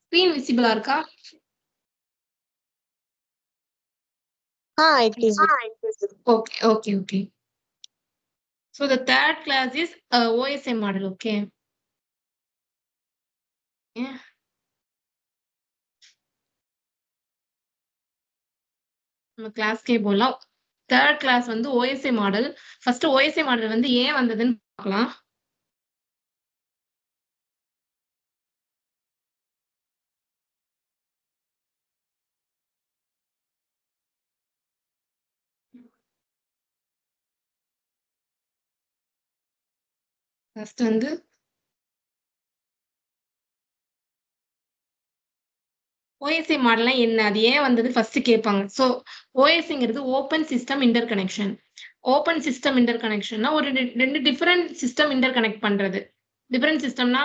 Screen visible இருக்கா? It is. Okay. So the third class is OSI model, okay? Yeah. நம்ம கிளாஸ்க்கே போலாம். Third class வந்து OSI model. First OSI model வந்து ஏன் வந்ததுன்னு பார்க்கலாம். ஃபர்ஸ்ட் வந்து OSI மாடல்னா என்ன? அது ஏன் வந்தது ஃபர்ஸ்ட் கேட்பாங்க. ஸோ OSIங்கிறது open system interconnection. Open system இன்டர் கனெக்ஷன்னா ஒரு ரெண்டு டிஃபரெண்ட் சிஸ்டம் இன்டர் கனெக்ட் பண்றது. டிஃபரெண்ட் சிஸ்டம்னா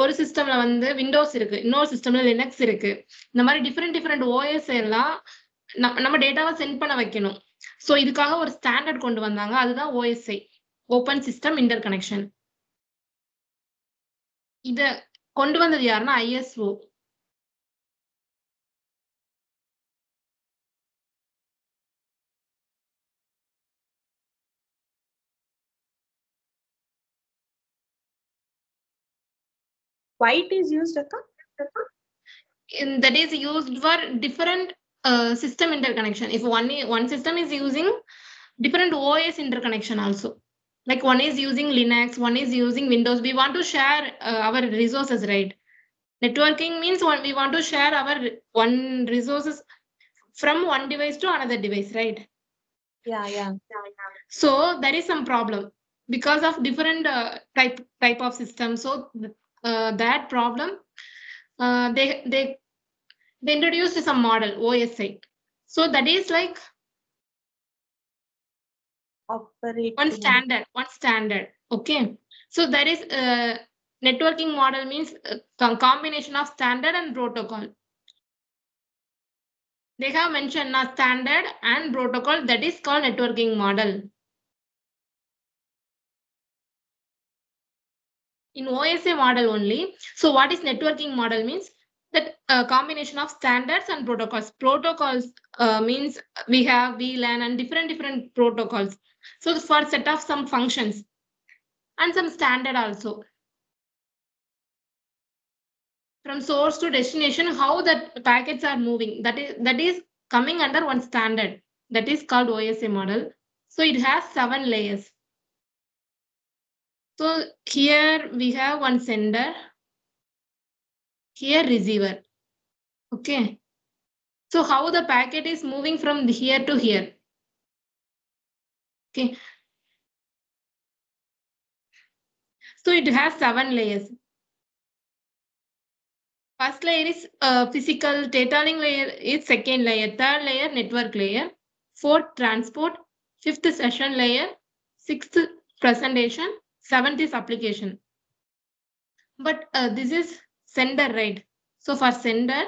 ஒரு சிஸ்டம்ல வந்து விண்டோஸ் இருக்கு, இன்னொரு சிஸ்டம்ல லினக்ஸ் இருக்கு. இந்த மாதிரி டிஃபரெண்ட் ஓஎஸ் எல்லாம் நம்ம டேட்டாவை சென்ட் பண்ண வைக்கணும். ஸோ இதுக்காக ஒரு ஸ்டாண்டர்ட் கொண்டு வந்தாங்க, அதுதான் OSI, open system interconnection. இத கொண்டு வந்தது யாருன்னா ISO. Why it is used, Akka? That is used for different system interconnection. If one system is using different OS interconnection also, like one is using Linux, one is using Windows, we want to share our resources, right? Networking means we want to share our one resources from one device to another device, right? Yeah. So there is some problem because of different type of system. So that problem, they introduced some model OSI. So that is like one standard. Okay. So there is networking model means combination of standard and protocol. They have mentioned a standard and protocol, that is called networking model. In OSI model only. So what is networking model means? That combination of standards and protocols. Protocols means we have VLAN and different protocols. So for set of some functions and some standard also. From source to destination, how that packets are moving, that is coming under one standard, that is called OSI model. So it has 7 layers. So here we have one sender, here receiver. Okay. So how the packet is moving from here to here. Okay. So it has 7 layers. First layer is physical, data link layer is second layer, third layer network layer, fourth transport, fifth session layer, sixth presentation, seventh is application. But this is sender, right? So for sender,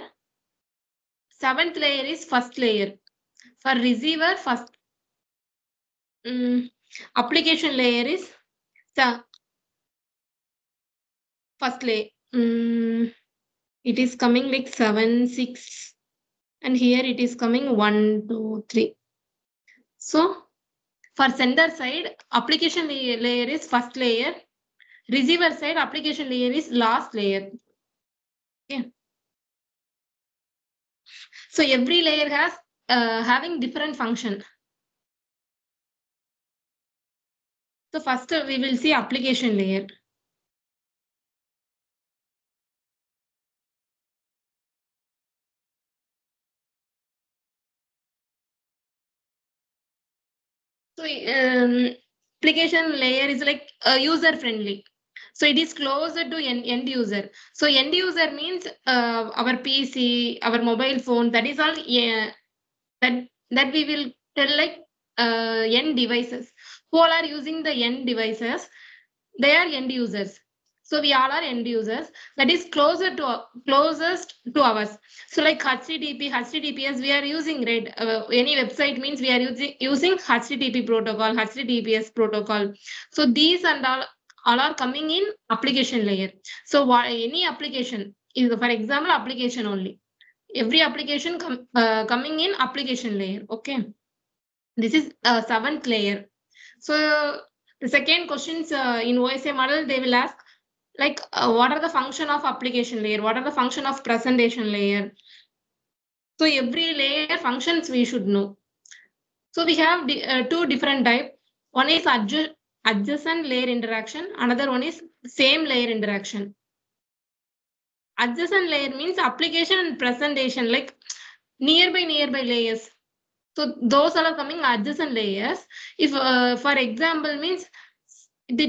seventh layer is first layer. For receiver, first application layer is first layer. It is coming like 7, 6, and here it is coming 1, 2, 3. So for sender side, application layer is first layer. Receiver side, application layer is last layer. Okay. So every layer has having different function. So first we will see application layer. So application layer is like user friendly. So it is closer to end user. So end user means our PC, our mobile phone. That is all. That we will tell like end devices. Who all are using the end devices? They are end users. So we all are end users. That is closest to ours. So like HTTPS, we are using, right? Any website means we are using HTTP protocol, HTTPS protocol. So these and all are coming in application layer. So any application, இது for example application only. Every application coming in application layer. Okay, this is 7th layer. So the second questions in OSI model, they will ask like what are the function of application layer, what are the function of presentation layer. So every layer functions we should know. So we have two different type. One is adjacent layer interaction, another one is same layer interaction. Adjacent layer means application and presentation, like nearby layers. So those are coming adjacent layers. If for example means the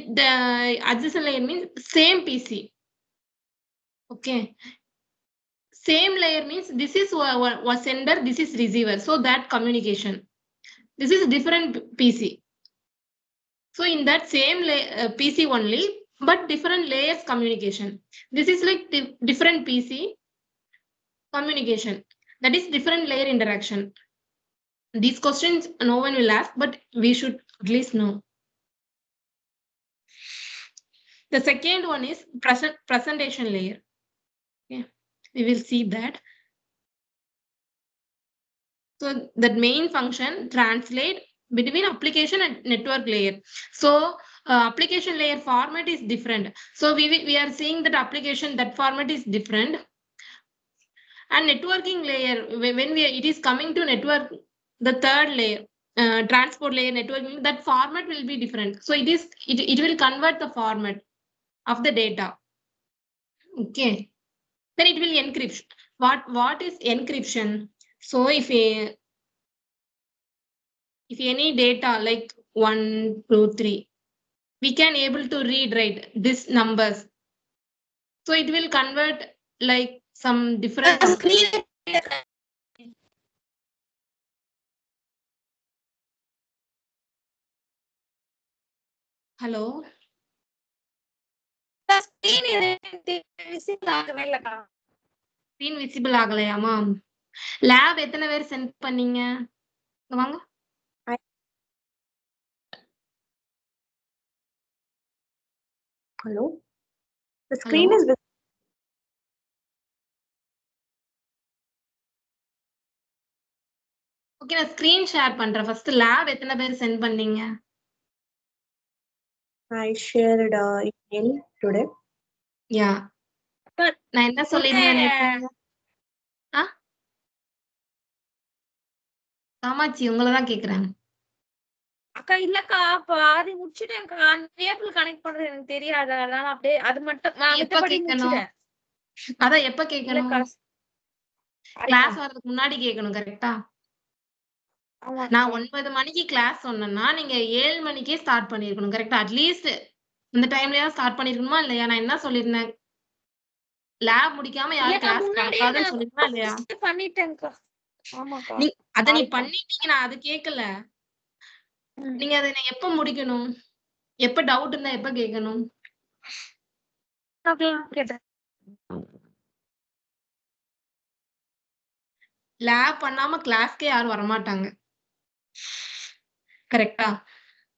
adjacent layer means same PC. Okay, same layer means this is was sender, this is receiver, so that communication. This is different PC. So in that same PC only, but different layers communication. This is like different PC communication. That is different layer interaction. These questions no one will ask, but we should at least know. The second one is presentation layer. Okay, we will see that. So that main function translate between application and network layer. So application layer format is different. So we are seeing that application, that format is different. And networking layer, when it is coming to network, the third layer, transport layer, networking, that format will be different. So it will convert the format of the data. Okay, then it will encrypt. What is encryption? So if any data like 1, 2, 3, we can able to write this numbers. So it will convert like some different screen. Hello, screen visible ஆகவே இல்லக்கா. screen visible ஆகலையாமா? Lab எத்தனை பேர் send பண்ணீங்க? வாங்க. Hello. The screen Hello? is visible. Okay, நான் screen share பண்றேன். First lab எத்தனை பேர் சென்ட் பண்ணீங்க? I shared email today. யா, நான் என்ன சொல்லிருந்தேன்? காமாட்சி, உங்களை தான் கேக்குறேன். அக்கா இல்லக்கா, பாதி முடிச்சிட்டேன்க்கா. கேபிள் கனெக்ட் பண்றது எனக்கு தெரியாது, அதனால அப்படியே அது மட்டும் நான் எப்ப மித்தபடி கேட்கணும்? முடிச்சிட்டேன். அதான் எப்ப கேட்கணும்? இல்லக்கா. கிளாஸ் வர்றதுக்கு முன்னாடி கேட்கணும், கரெக்டா? ஆமா. நான் 9 மணிக்கு கிளாஸ் சொன்னேன்னா நீங்க 7 மணிக்கே ஸ்டார்ட் பண்ணிருக்கணும், கரெக்டா? அட்லீஸ்ட் இந்த டைம்லயா ஸ்டார்ட் பண்ணிருக்கணுமா இல்லையா? நான் என்ன சொல்லிருந்தேன்? லேப் முடிக்காம யாரும் இல்லக்கா, கிளாஸ் முன்னாடியே நடக்காதுன்னு நான் சொல்லிருந்தா இல்லையா? பண்ணிட்டேன்க்கா. ஆமாக்கா. அத நீ ஆயிட்டா. பண்ணிட்டீங்க, நான் அது கேட்கல. ம். நீங்க அதை நான் எப்ப முடிக்கணும்? எப்ப டவுட் இருந்தா எப்ப கேட்கணும்? நான் கேட்டேன். லேப் பண்ணாம கிளாஸ்க்கே யாரும் வரமாட்டாங்க, கரெக்டா?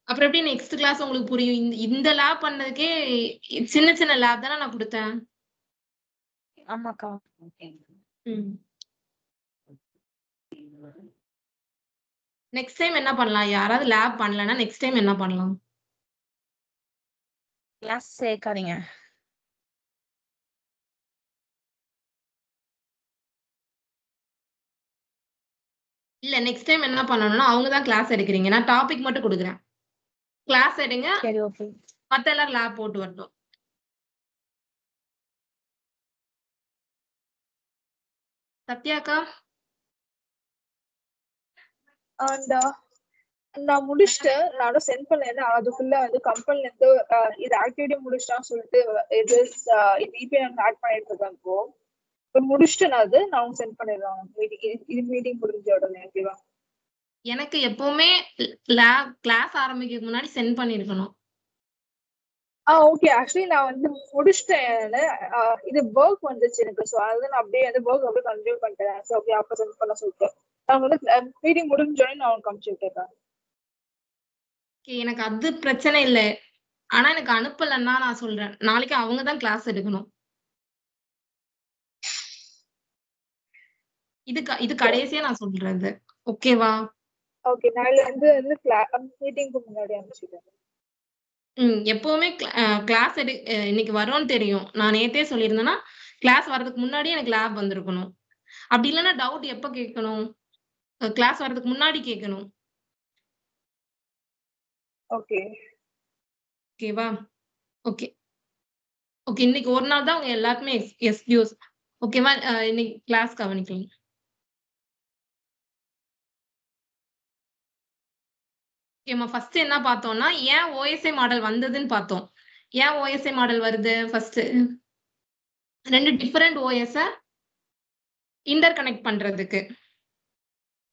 அப்புறம் எப்படி நெக்ஸ்ட் கிளாஸ் உங்களுக்கு புரியும்? இந்த லேப் பண்ணதுக்கே சின்ன சின்ன லேப் தானே நான் கொடுத்தேன். ஆமாக்கா. நெக்ஸ்ட் டைம் என்ன பண்ணலாம்? யாராவது லேப் பண்ணலன்னா நெக்ஸ்ட் டைம் என்ன பண்ணலாம்? கிளாஸ் சேர்க்காதீங்க. இல்ல, நெக்ஸ்ட் டைம் என்ன பண்ணணும்னா அவங்க தான் கிளாஸ் எடுக்கிறீங்க, நான் டாபிக் மட்டும் கொடுக்குறேன். கிளாஸ் எடுங்க, சரி, ஓகே. மத்த எல்லாரும் லேப் போட்டு வரட்டும். சத்யாக்கா, நான் முடிச்சுட்டு நானும் சென்ட் பண்ணேன். அதுக்குள்ள வந்து கம்பெனில இருந்து இது ஆக்டிவிட்டி முடிச்சிட்டான்னு சொல்லிட்டு இது இபிஎம் ஆட் பண்ணிட்டு இருக்கேன். இப்போ முடிச்சுட்டு நான் சென்ட் பண்ணிடுறேன். மீட்டிங் முடிஞ்ச உடனே. ஓகேவா? எனக்கு எப்பவுமே லேப் கிளாஸ் ஆரம்பிக்கிறதுக்கு முன்னாடி சென்ட் பண்ணிருக்கணும். ஓகே, ஆக்சுவலி நான் வந்து முடிச்சிட்டேன். இது ஒர்க் வந்துச்சு எனக்கு. ஸோ அதுதான் நான் அப்படியே வந்து ஒர்க் அப்படியே கண்டினியூ பண்ணிட்டேன். ஸோ அப்படியே அப்போ சென்ட் பண்ண சொல்லிட்டு நான் வந்து மீட்டிங் முடிஞ்சோடனே நான் அவனுக்கு அனுப்பிச்சு விட்டுறேன். எனக்கு அது பிரச்சனை இல்ல, ஆனா எனக்கு அனுப்பலன்னா நான் சொல்றேன், நாளைக்கு அவங்க தான் கிளாஸ் எடுக்கணும். இது கடைசியா நான் சொல்றது. ஓகேவா? ஓகே, நாளைல இருந்து மீட்டிங்க்கு முன்னாடி அனுப்பிச்சிடுறேன். எப்பவுமே கிளாஸ் இன்னைக்கு வரும்னு தெரியும். நான் நேத்தே சொல்லியிருந்தேன்னா கிளாஸ் வர்றதுக்கு முன்னாடி எனக்கு லேப் வந்திருக்கணும். அப்படி இல்லைன்னா டவுட் எப்ப கேட்கணும்? கிளாஸ் வர்றதுக்கு முன்னாடி கேட்கணும். ஓகே ஓகேவா? Okay okay. இன்னைக்கு ஒரு நாள் தான் உங்க எல்லாருக்குமே எக்ஸ்கியூஸ். ஓகேவா? இன்னைக்கு கிளாஸ் கவனிக்கலாம். ஓகேம்மா, ஃபர்ஸ்ட் என்ன பார்த்தோம்னா ஏன் ஓஎஸ்ஐ மாடல் வந்ததுன்னு பார்த்தோம். ஏன் ஓஎஸ்ஐ மாடல் வருது? First 2 different OS inter connect பண்றதுக்கு.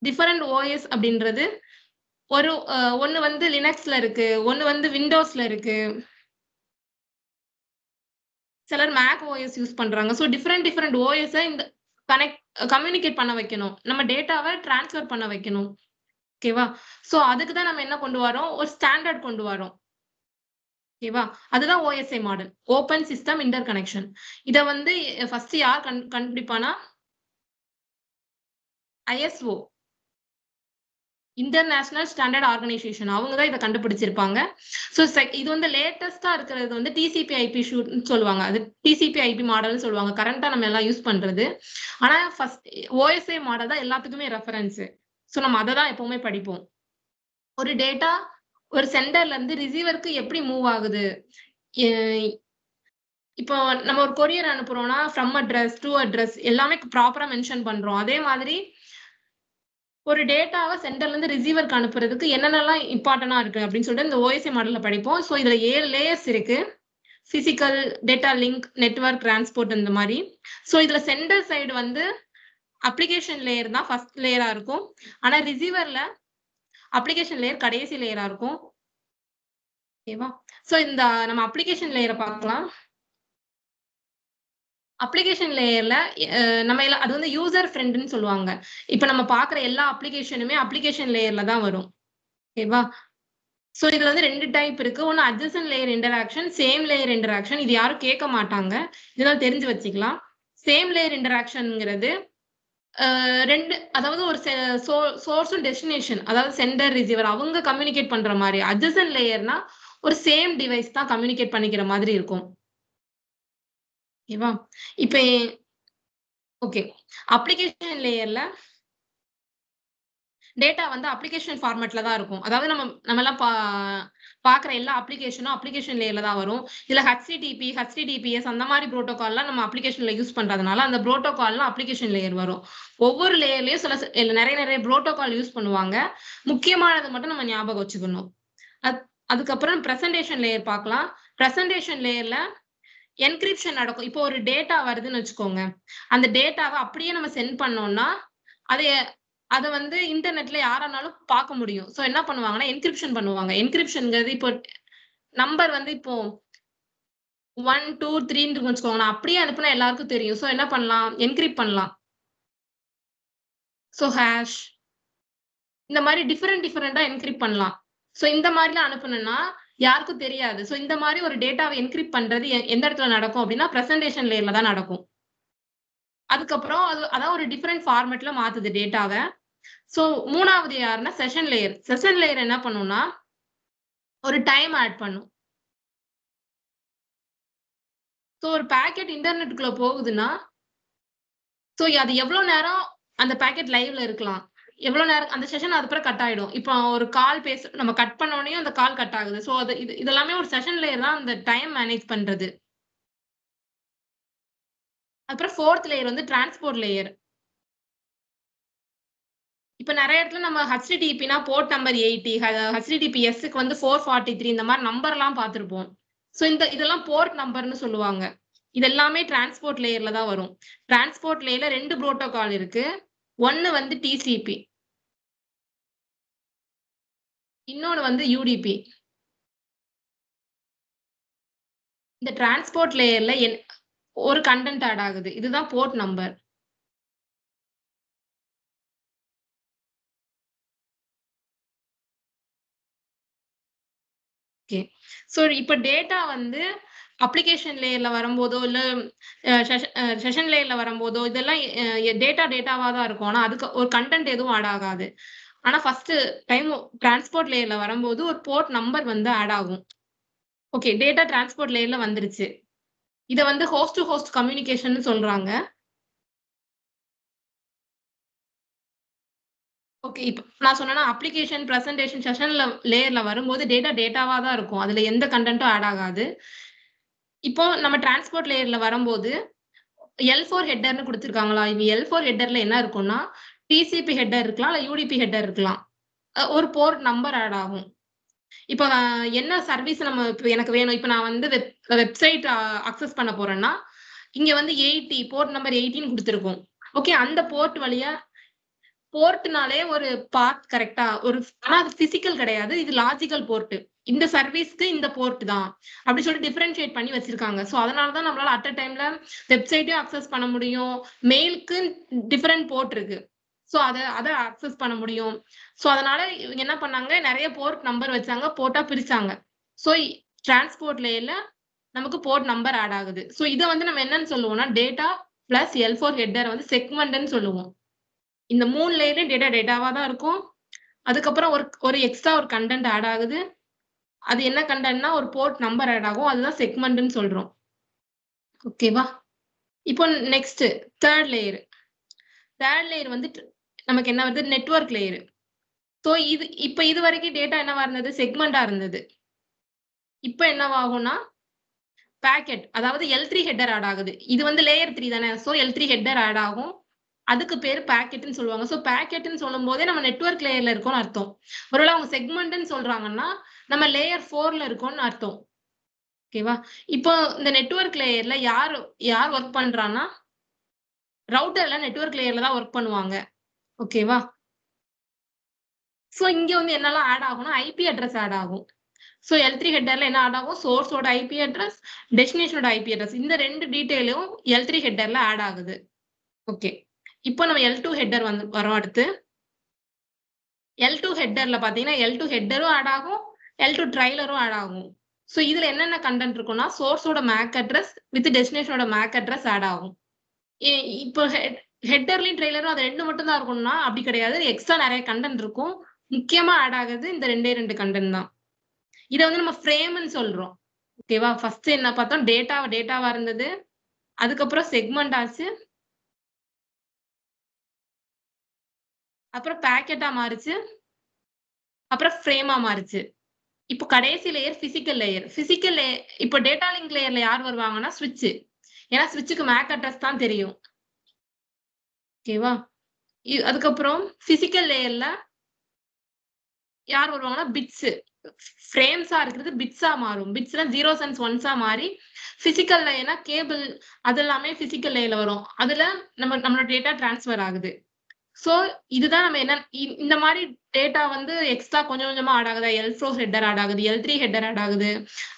டிஃபரெண்ட் ஓஎஸ் அப்படின்றது ஒன்னு வந்து லினக்ஸ்ல இருக்கு, ஒன்னு வந்து விண்டோஸ்ல இருக்கு, சிலர் மேக் ஓஎஸ் யூஸ் பண்றாங்க. ஸோ டிஃபரெண்ட் ஓஎஸ் இந்த கம்யூனிகேட் பண்ண வைக்கணும், நம்ம டேட்டாவை டிரான்ஸ்ஃபர் பண்ண வைக்கணும். ஓகேவா? ஸோ அதுக்கு தான் நம்ம என்ன கொண்டு வரோம்? ஒரு ஸ்டாண்டர்ட் கொண்டு வரோம். ஓகேவா? அதுதான் OSI model, open system interconnection. இத வந்து ஃபர்ஸ்ட் யார் கண்டுபிடிப்பானா? ISO, international standard organisation. அவங்க தான் இதை கண்டுபிடிச்சிருப்பாங்க. ஸோ இது வந்து லேட்டஸ்டா இருக்கிறது வந்து டிசிபி ஐபி ஷூட்னு சொல்லுவாங்க. அது டிசிபி ஐபி மாடல்னு சொல்லுவாங்க, கரண்டா நம்ம எல்லாம் யூஸ் பண்றது. ஆனா ஃபர்ஸ்ட் ஓஎஸ்ஐ மாடல் தான் எல்லாத்துக்குமே ரெஃபரன்ஸ். ஸோ நம்ம அதை தான் எப்பவுமே படிப்போம். ஒரு டேட்டா ஒரு சென்டர்ல இருந்து ரிசீவருக்கு எப்படி மூவ் ஆகுது? இப்போ நம்ம ஒரு கொரியர் அனுப்புறோம்னா ஃப்ரம் அட்ரஸ் டு அட்ரஸ் எல்லாமே ப்ராப்பரா மென்ஷன் பண்றோம். அதே மாதிரி ஒரு டேட்டாவை சென்டர்ல இருந்து ரிசீவருக்கு அனுப்புறதுக்கு என்னென்னலாம் இம்பார்ட்டன்டா இருக்கு அப்படின்னு சொல்லிட்டு இந்த ஓஎஸ்ஐ மாடல்ல படிப்போம். ஸோ இதுல 7 லேயர்ஸ் இருக்கு. Physical, data link, network, transport, இந்த மாதிரி. ஸோ இதுல சென்டர் சைடு வந்து அப்ளிகேஷன் லேயர் தான் ஃபர்ஸ்ட் லேயரா இருக்கும். ஆனா ரிசீவர்ல அப்ளிகேஷன் லேயர் கடைசி லேயரா இருக்கும். ஓகேவா? ஸோ இந்த நம்ம அப்ளிகேஷன் லேயரை பார்க்கலாம். அப்ளிகேஷன் லேயர்ல நம்ம எல்லாம் அது வந்து யூசர் ஃப்ரெண்ட்னு சொல்லுவாங்க. இப்ப நம்ம பாக்குற எல்லா அப்ளிகேஷனுமே அப்ளிகேஷன் லேயர்ல தான் வரும். ஓகேவா? சோ இதுல வந்து 2 டைப் இருக்கு. ஒன்னு adjacent layer interaction, same layer interaction. இது யாரும் கேட்க மாட்டாங்க, இதெல்லாம் தெரிஞ்சு வச்சுக்கலாம். சேம் லேயர் இன்டராக்ஷன்ங்கிறது 2, அதாவது ஒரு சோர்ஸும் டெஸ்டினேஷன், அதாவது சென்டர் ரிசீவர் அவங்க கம்யூனிகேட் பண்ற மாதிரி. அட்ஜசன்ட் லேயர்னா ஒரு சேம் டிவைஸ் தான் கம்யூனிகேட் பண்ணிக்கிற மாதிரி இருக்கும். ஓகேவா? இப்ப ஓகே, அப்ளிகேஷன் லேயர்ல டேட்டா வந்து அப்ளிகேஷன் ஃபார்மேட்ல தான் இருக்கும். அதாவது நம்ம எல்லாம் பாக்குற எல்லா அப்ளிகேஷனும் அப்ளிகேஷன் லேயர்ல தான் வரும். இதுல HTTP, HTTPS அந்த மாதிரி புரோட்டோகால்லாம் நம்ம அப்ளிகேஷன்ல யூஸ் பண்றதுனால அந்த புரோட்டோகால்லாம் அப்ளிகேஷன் லேயர் வரும். ஒவ்வொரு லேயர்லயும் நிறைய புரோட்டோகால் யூஸ் பண்ணுவாங்க. முக்கியமானது மட்டும் நம்ம ஞாபகம் வச்சுக்கணும். அதுக்கப்புறம் பிரசன்டேஷன் லேயர் பார்க்கலாம். பிரசன்டேஷன் லேயர்ல என்கிரிப்ஷன் நடக்கும். இப்போ ஒரு டேட்டா வருதுன்னு வச்சுக்கோங்க, அந்த டேட்டாவை அப்படியே நம்ம சென்ட் பண்ணோம்னா அதை வந்து இன்டர்நெட்ல யாரானாலும் பார்க்க முடியும். சோ என்ன பண்ணுவாங்கன்னா என்கிரிப்ஷன் பண்ணுவாங்க. என்கிரிப்ஷன்ங்கிறது இப்போ நம்பர் வந்து இப்போ 1 2 3 வச்சுக்கோங்க, அப்படியே அனுப்புனா எல்லாருக்கும் தெரியும். சோ என்ன பண்ணலாம்? என்கிரிப்ட் பண்ணலாம். சோ ஹேஷ் இந்த மாதிரி டிஃபரெண்டா என்கிரிப்ட் பண்ணலாம். சோ இந்த மாதிரிலாம் அனுப்புனா யாருக்கும் தெரியாது. சோ இந்த மாதிரி ஒரு டேட்டாவை என்கிரிப்ட் பண்றது எந்த இடத்துல நடக்கும் அப்படின்னா பிரசன்டேஷன் லேயர்ல தான் நடக்கும். அதுக்கப்புறம் அதான் ஒரு டிஃபரெண்ட் ஃபார்மேட்ல மாத்துது டேட்டாவை. சோ மூணாவது யாருன்னா செஷன் லேயர். செஷன் லேயர் என்ன பண்ணும்னா ஒரு டைம் ஆட் பண்ணும். சோ ஒரு பாக்கெட் இன்டர்நெட்டுக்குள்ள போகுதுன்னா சோ அது எவ்வளவு நேரம் அந்த பாக்கெட் லைவ்ல இருக்கலாம், எவ்வளவு நேரம் அந்த செஷன் அதுக்கப்புறம் கட் ஆயிடும். இப்போ ஒரு கால் நம்ம கட் பண்ண உடனே அந்த கால் கட் ஆகுது. சோ இதெல்லாமே ஒரு செஷன் லேயர் தான் அந்த டைம் மேனேஜ் பண்றது. அப்புறம் 4th லேயர் வந்து டிரான்ஸ்போர்ட் லேயர். இப்ப நிறைய இடத்துல நம்ம HTTPனா போர்ட் நம்பர் 80, HTTPSக்கு வந்து 443 இந்த மாதிரி நம்பர் எல்லாம் பார்த்திருப்போம். சோ இதெல்லாம் போர்ட் நம்பர்னு சொல்லுவாங்க. இது எல்லாமே டிரான்ஸ்போர்ட் லேயர்ல தான் வரும். டிரான்ஸ்போர்ட் லேயர்ல 2 புரோட்டோகால் இருக்கு. ஒன்னு வந்து TCP, இன்னொன்னு வந்து UDP. இந்த டிரான்ஸ்போர்ட் லேயர்ல ஒரு கண்டென்ட் ஆட் ஆகுது. இதுதான் போர்ட் நம்பர். ஓகே, சோ இப்ப டேட்டா வந்து அப்ளிகேஷன் லேயர்ல வரும்போதோ இல்ல செஷன் லேயர்ல வரும்போதோ இதெல்லாம் டேட்டாவா தான் இருக்கும். ஆனா அதுக்கு ஒரு கண்டென்ட் எதுவும் ஆட் ஆகாது. ஆனா ஃபர்ஸ்ட் டைம் டிரான்ஸ்போர்ட் லேயர்ல வரும்போது ஒரு போர்ட் நம்பர் வந்து ஆட் ஆகும். ஓகே, டேட்டா டிரான்ஸ்போர்ட் லேயர்ல வந்துருச்சு. இத வந்து ஹோஸ்ட் டு ஹோஸ்ட் கம்யூனிகேஷன் சொல்றாங்க. ஓகே, இப்ப நான் சொன்னேன்னா அப்ளிகேஷன், பிரசன்டேஷன், செஷன்ல லேயர்ல வரும்போது டேட்டாவா தான் இருக்கும். அதுல எந்த கண்டென்ட்டும் ஆட் ஆகாது. இப்போ நம்ம டிரான்ஸ்போர்ட் லேயர்ல வரும்போது L4 ஹெட்டர்னு குடுத்திருக்காங்களா? இது L4 ஹெட்டர்ல என்ன இருக்கும்னா, TCP ஹெட்டர் இருக்கலாம், இல்ல UDP ஹெட்டர் இருக்கலாம். ஒரு போர்ட் நம்பர் ஆட் ஆகும். இப்போ என்ன சர்வீஸ் நம்ம இப்ப எனக்கு வேணும். இப்ப நான் வந்து வெப்சைட் அக்சஸ் பண்ண போறேன்னா, இங்க வந்து 80 போர்ட் நம்பர் 80ன்னு குடுத்திருக்கும். ஓகே, அந்த போர்ட் வழியா போர்ட்னாலே ஒரு பாத் கரெக்ட்டா ஆனா அது பிசிக்கல் கிடையாது. இது லாஜிக்கல் போர்ட். இந்த சர்வீஸ்க்கு இந்த போர்ட் தான். அப்படி சொல்லிட்டு டிஃபரன்ஷியேட் பண்ணி வச்சிருக்காங்க. சோ அதனால தான் நம்மளால அட் அ டைம்ல வெப்சைட்டையும் அக்சஸ் பண்ண முடியும். மெயிலுக்கு டிஃபரண்ட் போர்ட் இருக்கு. சோ அத அக்சஸ் பண்ண முடியும். சோ அதனால இவங்க என்ன பண்ணாங்க, நெறைய போர்ட் நம்பர் வச்சாங்க. போர்ட்டா பிரிச்சாங்க. சோ டிரான்ஸ்போர்ட் லேயர்ல நமக்கு போர்ட் நம்பர் ஆட் ஆகுது. சோ இத வந்து நம்ம என்னன்னு சொல்லுவோம்னா, டேட்டா பிளஸ் L4 ஹெட்டர் வந்து செக்மெண்ட்னு சொல்லுவோம். இந்த 3 லேயர்லயும் டேட்டாவா தான் இருக்கும். அதுக்கப்புறம் ஒரு எக்ஸ்ட்ரா ஒரு கண்டென்ட் ஆட் ஆகுது. அது என்ன கண்டென்ட்னா ஒரு போர்ட் நம்பர் ஆட் ஆகும். அதுதான் செக்மெண்ட்னு சொல்றோம். ஓகேவா? இப்போ next third layer. Third layer வந்து நமக்கு என்ன வருது? Network layer. சோ இது வரைக்கும் டேட்டா என்னவா இருந்தது? செக்மெண்டா இருந்தது. இப்போ என்னவாகும்னா பாக்கெட், அதாவது L3 ஹெட்டர் ஆட் ஆகுது. இது வந்து லேயர் 3 தானே. சோ L3 ஹெட்டர் ஆட் ஆகும். அதுக்கு பேரு பாக்கெட்ன்னு சொல்லுவாங்க. சோ பாக்கெட்ன்னு சொல்லும்போதே நம்ம நெட்வொர்க் லேயர்ல இருக்கோம்னு அர்த்தம். ஒருவேளை அவங்க செக்மெண்ட்ன்னு சொல்றாங்கன்னா, நம்ம லேயர் 4ல இருக்கோம்னு அர்த்தம். ஓகேவா? இப்போ இந்த நெட்வொர்க் லேயர்ல யார் வொர்க் பண்றான்னா, ரவுட்டர்ல நெட்வொர்க் லேயர்ல தான் வொர்க் பண்ணுவாங்க. ஓகேவா? சோ இங்க வந்து என்னலாம் ஆட் ஆகும்னா, ஐபி அட்ரஸ் ஆட் ஆகும். சோ L3 ஹெட்டர்ல என்ன ஆட் ஆகும்? சோர்ஸோட ஐபி அட்ரஸ், டெஸ்டினேஷனோட ஐபி அட்ரஸ். இந்த 2 டீடைலும் L3 ஹெட்டர்ல ஆட் ஆகுது. ஓகே. இப்போ நம்ம L2 ஹெட்டர் வரோம் அடுத்து. L2 ஹெட்டர்ல பாத்தீங்கன்னா, L2 ஹெட்டரும் ஆட் ஆகும். L2 ட்ரைலரும் ஆட் ஆகும். சோ இதுல என்னென்ன கண்டென்ட் இருக்கும்னா, சோர்ஸோட மேக் அட்ரஸ் வித் டெஸ்டினேஷனோட மேக் அட்ரஸ் ஆட் ஆகும். இப்போ ஹெட்டர்லயும் ட்ரெய்லரும் அது 2 மட்டும் தான் இருக்கும்னா, அப்படி கிடையாது. எக்ஸ்ட்ரா நெறைய கண்டென்ட் இருக்கும். முக்கியமா ஆட் ஆகுது இந்த 2 கண்டென்ட் தான். இத வந்து நம்ம ஃப்ரேம்ன்னு சொல்றோம். ஓகேவா? ஃபர்ஸ்ட் என்ன பார்த்தோம்? டேட்டாவா இருந்தது. அதுக்கப்புறம் செக்மெண்ட் ஆச்சு. அப்புறம் பாக்கெட்டா மாறுச்சு. அப்புறம் ஃப்ரேமா மாறுச்சு. இப்போ கடைசி லேயர் பிசிக்கல் லேயர். இப்போ டேட்டா லிங்க் லேயர்ல யார் வருவாங்கன்னா, ஸ்விட்ச். ஏன்னா ஸ்விட்ச்க்கு மேக் அட்ரஸ் தான் தெரியும். ஓகேவா? அதுக்கப்புறம் பிசிக்கல் லேயர்ல யார் வருவாங்கன்னா, பிட்ஸ். ஃப்ரேம்ஸா இருக்கிறது பிட்ஸா மாறும். பிட்ஸ்னா 0s and 1s மாறி பிசிக்கல் லேயர்னா கேபிள் அது எல்லாமே பிசிக்கல் லேயர்ல வரும். அதுல நம்மளோட டேட்டா டிரான்ஸ்ஃபர் ஆகுது. சோ இதுதான் நம்ம என்ன இந்த மாரி டேட்டா வந்து எக்ஸ்ட்ரா கொஞ்சம் கொஞ்சமா ஆட் ஆகுதா? L4 ஹெட்டர் ஆட் ஆகுது. L3 ஹெட்டர் ஆட் ஆகுது.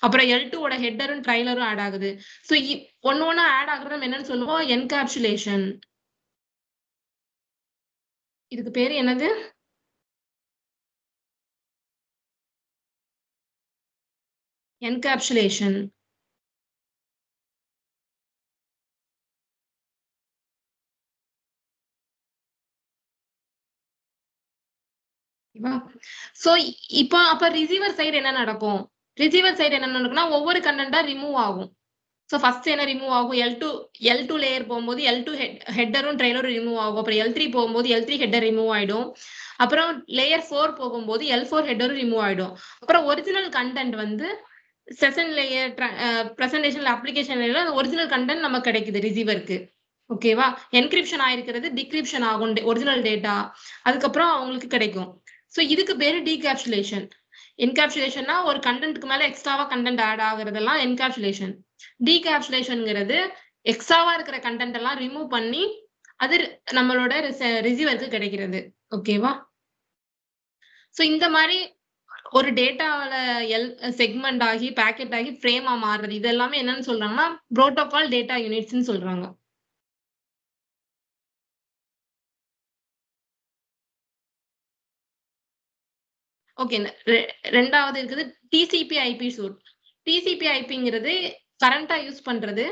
அப்புறம் L2 ஓட ஹெட்டரும் ட்ரைலரும் ஆட் ஆகுது. சோ ஒண்ணு ஆட் ஆகுறது நம்ம என்னன்னு சொல்லுவோம்? என்கேப்சுலேஷன். இதுக்கு பேரு என்னது? என்கேப்சுலேஷன். சோ இப்போ அப்ப ரிசீவர் சைடு என்ன நடக்கும்? ரிசீவர் சைடு என்ன நடக்கும்னா, ஒவ்வொரு கண்டென்ட்டா ரிமூவ் ஆகும். சோ ஃபர்ஸ்ட் என்ன ரிமூவ் ஆகும்? L2 லேயர் போகும்போது L2 ஹெட்டரும் ட்ரெய்லரும் ரிமூவ் ஆகும். அப்புறம் L3 போகும்போது L3 ஹெட்டர் ரிமூவ் ஆயிடும். அப்புறம் லேயர் 4 போகும்போது L4 ஹெட்டரும் ரிமூவ் ஆயிடும். அப்புறம் ஒரிஜினல் கண்டென்ட் வந்து செஷன் லேயர், பிரசன்டேஷன், அப்ளிகேஷன் லேயர்ல ஒரிஜினல் கண்டென்ட் நமக்கு கிடைக்குது ரிசீவருக்கு. ஓகேவா? என்கிரிப்ஷன் ஆயிருக்கிறது டிகிரிப்ஷன் ஆகும் ஒரிஜினல் டேட்டா. அதுக்கப்புறம் அவங்களுக்கு கிடைக்கும். சோ இதுக்கு பேரு டீகேப்சுலேஷன். என்கேப்சுலேஷன்னா ஒரு கண்டென்ட்க்கு மேல எக்ஸ்ட்ராவா கண்டென்ட் ஆட் ஆகுறதெல்லாம் என்கேப்சுலேஷன். டீகேப்சுலேஷன்ங்கிறது எக்ஸ்ட்ராவா இருக்கிற கண்டென்ட் எல்லாம் ரிமூவ் பண்ணி அது நம்மளோட ரிசீவருக்கு கிடைக்கிறது. ஓகேவா? சோ இந்த மாதிரி ஒரு டேட்டால செக்மெண்ட் ஆகி, பாக்கெட் ஆகி, ஃப்ரேமா மாறுறது. இது எல்லாமே என்னன்னு சொல்றாங்கன்னா, புரோட்டோகால் டேட்டா யூனிட்ஸ்ன்னு சொல்றாங்க. ஓகே. 2வது இருக்குது TCP/IP சூட். TCP/IPங்கிறது கரண்டா யூஸ் பண்றது.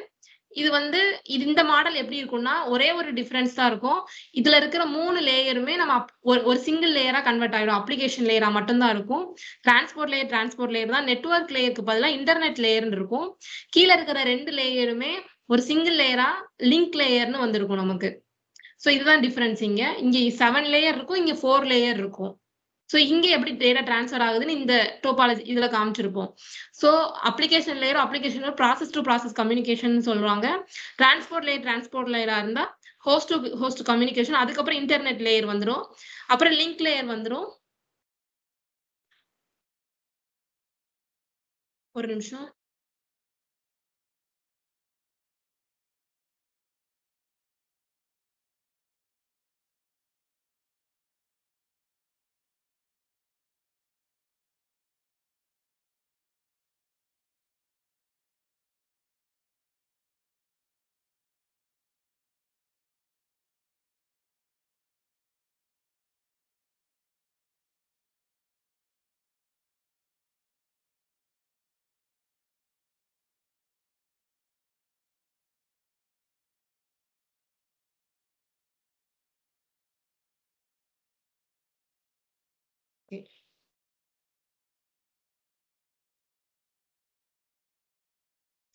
இது வந்து இந்த மாடல் எப்படி இருக்கும்னா ஒரே ஒரு டிஃபரன்ஸ் தான் இருக்கும். இதுல இருக்கிற 3 லேயருமே நம்ம ஒரு சிங்கிள் லேயரா கன்வெர்ட் ஆயிடும். அப்ளிகேஷன் லேயரா மட்டும் தான் இருக்கும். டிரான்ஸ்போர்ட் லேயர் தான். நெட்வொர்க் லேயருக்கு பதிலா இன்டர்நெட் லேயர்னு இருக்கும். கீழ இருக்கிற 2 லேயருமே ஒரு சிங்கிள் லேயரா லிங்க் லேயர்னு வந்திருக்கும் நமக்கு. சோ இதுதான் டிஃபரன்ஸ் இங்க. இங்க 7 லேயர் இருக்கும், இங்க 4 லேயர் இருக்கும். சோ இங்க எப்படி டேட்டா டிரான்ஸ்ஃபர் ஆகுதுன்னு இந்த டோபாலஜி இதுல காமிச்சிருப்போம். So application layer process to process communication சொல்லுவாங்க. டிரான்ஸ்போர்ட் லேயரா இருந்தா ஹோஸ்ட் டு ஹோஸ்ட் கம்யூனிகேஷன். அதுக்கப்புறம் இன்டர்நெட் லேயர் வந்துரும். அப்புறம் லிங்க் லேயர் வந்துரும். ஒரு நிமிஷம்.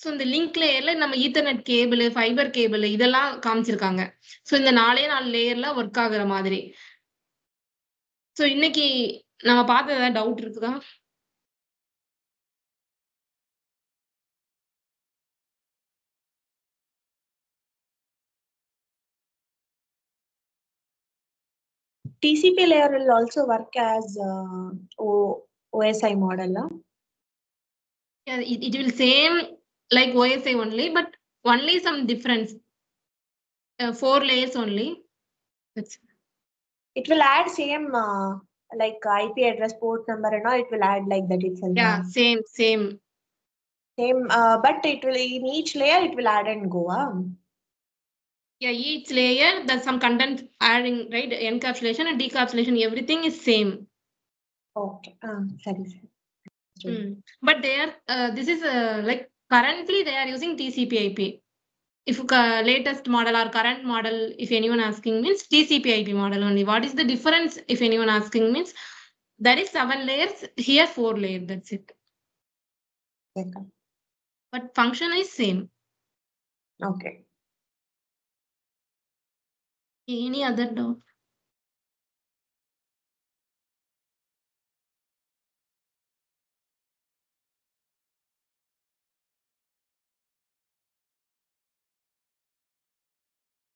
சோ இந்த லிங்க் லேயர்ல நம்ம ஈத்தர்நெட் கேபிள், ஃபைபர் கேபிள் இதெல்லாம் காமிச்சிருக்காங்க. சோ இந்த 4 லேயர்ல ஒர்க் ஆகுற மாதிரி. சோ இன்னைக்கு நம்ம பார்த்த ஏதாவது டவுட் இருக்குதா? TCP layer will also work as OSI model. Yeah, it will same like OSI only, but only some difference. 4 layers only. It will add same like IP address, port number, and all. It will add like that itself. Yeah, same. But it will in each layer it will add and go. Yeah, each layer there's some content adding, right? Encapsulation and decapsulation, everything is same. Okay. Sorry. But they are this is like currently they are using TCP/IP. If latest model or current model, if anyone asking, means TCP/IP model only. What is the difference? If anyone asking, means there is 7 layers, here 4 layers. That's it. Okay. But function is same. Okay. Any other doubt?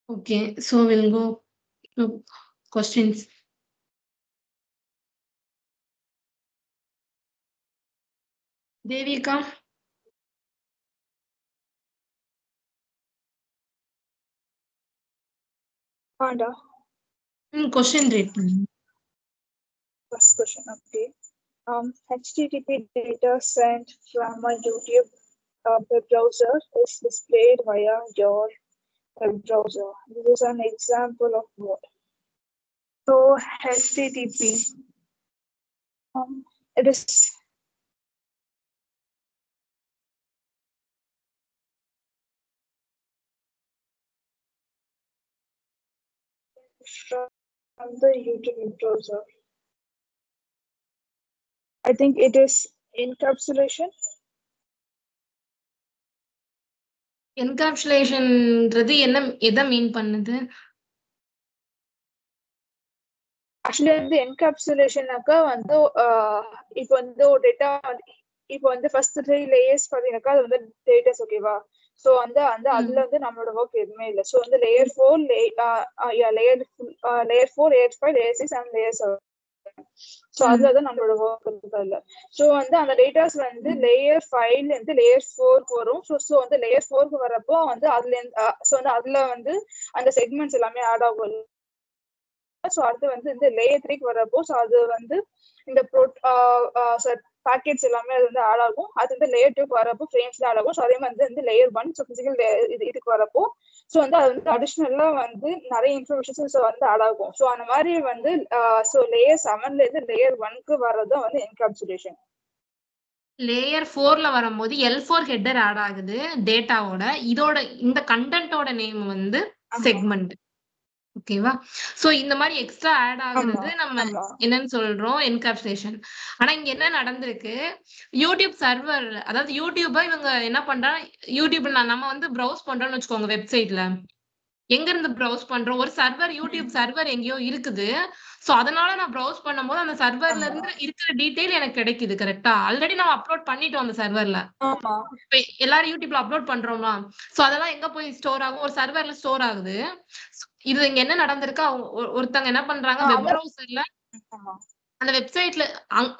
Okay, so we'll go to questions. Devika. Question read. First question, okay. HTTP data sent from a YouTube web browser is displayed via your web browser. This is an example of what? So HTTP, it is from the YouTube web browser. I think it is encapsulation. என்கேப்சுலேஷன்ன்றது எதை மீன் பண்ணுது? Actually வந்து என்கேப்சுலேஷனாக்கா வந்து இப்போ வந்து ஒரு data இப்போ வந்து first 3 layers பாத்தீங்கன்னாக்கா அது வந்து டேட்டாஸ், ஓகேவா? சோ வந்து அதுல வந்து நம்மளோட ஒர்க் எதுவுமே இல்லை. சோ வந்து layer 4 layer 4 layer 5 layer 6 and layer 7. So அதுலதான் நம்மளோட ஒர்க் இருக்கு இல்ல. சோ வந்து அந்த டேட்டாஸ் வந்து லேயர் 5ல இருந்து லேயர் 4க்கு வரும். சோ வந்து லேயர் 4க்கு வரப்போ வந்து அதுல சோ வந்து அதுல வந்து அந்த செக்மெண்ட்ஸ் எல்லாமே ஆட் ஆகும். சோ அடுத்து வந்து இந்த லேயர் 3க்கு வரப்போ சோ அது வந்து இந்த பேக்கெட்ஸ் எல்லாமே அது வந்து ஆட் ஆகும். அது வந்து லேயர் 2க்கு வரப்போ ஃப்ரேம்ஸ்ல ஆட் ஆகும். சோ அதே மாதிரி வந்து லேயர் 1 சோ பிசிக்கல் இதுக்கு வரப்போ சோ வந்து அது வந்து அடிஷனலா வந்து நிறைய இன்ஃபர்மேஷன்ஸ் வந்து ஆட் ஆகும். சோ அந்த மாதிரி வந்து சோ லேயர் 7ல இருந்து லேயர் 1க்கு வர்றது வந்து என்கேப்சுலேஷன். லேயர் 4ல வரும்போது L4 ஹெட்டர் ஆட் ஆகுது டேட்டாவோட. இதோட இந்த கண்டென்ட்டோட நேம் வந்து செக்மெண்ட். ஓகேவா? சோ இந்த மாதிரி எக்ஸ்ட்ரா ஆட் ஆகுறது நம்ம என்னன்னு சொல்றோம் என்கேப்சுலேஷன். ஆனா இங்க என்ன நடந்திருக்கு, யூடியூப் சர்வர், அதாவது யூடியூப இவங்க என்ன பண்றாங்க, யூடியூப் நம்ம வந்து ப்ரௌஸ் பண்றோம்னு வச்சுக்கோங்க வெப்சைட்ல. எங்க இருந்து ப்ரௌஸ் பண்றோம், ஒரு சர்வர் யூடியூப் சர்வர் எங்கேயோ இருக்குது. சோ அதனால நான் ப்ரௌஸ் பண்ணும்போது அந்த சர்வர்ல இருந்து இருக்கிற டீடைல் எனக்கு கிடைக்குது. கரெக்டா? ஆல்ரெடி நம்ம அப்லோட் பண்ணிட்டோம் அந்த சர்வர்ல. இப்ப எல்லாரும் யூடியூப்ல அப்லோட் பண்றோமா, சோ அதெல்லாம் எங்க போய் ஸ்டோர் ஆகும், ஒரு சர்வர்ல ஸ்டோர் ஆகுது. இது இங்க என்ன நடந்திருக்கு, ஒருத்தங்க என்ன பண்றாங்க, வெப் ப்ரௌசர்ல அந்த வெப்சைட்ல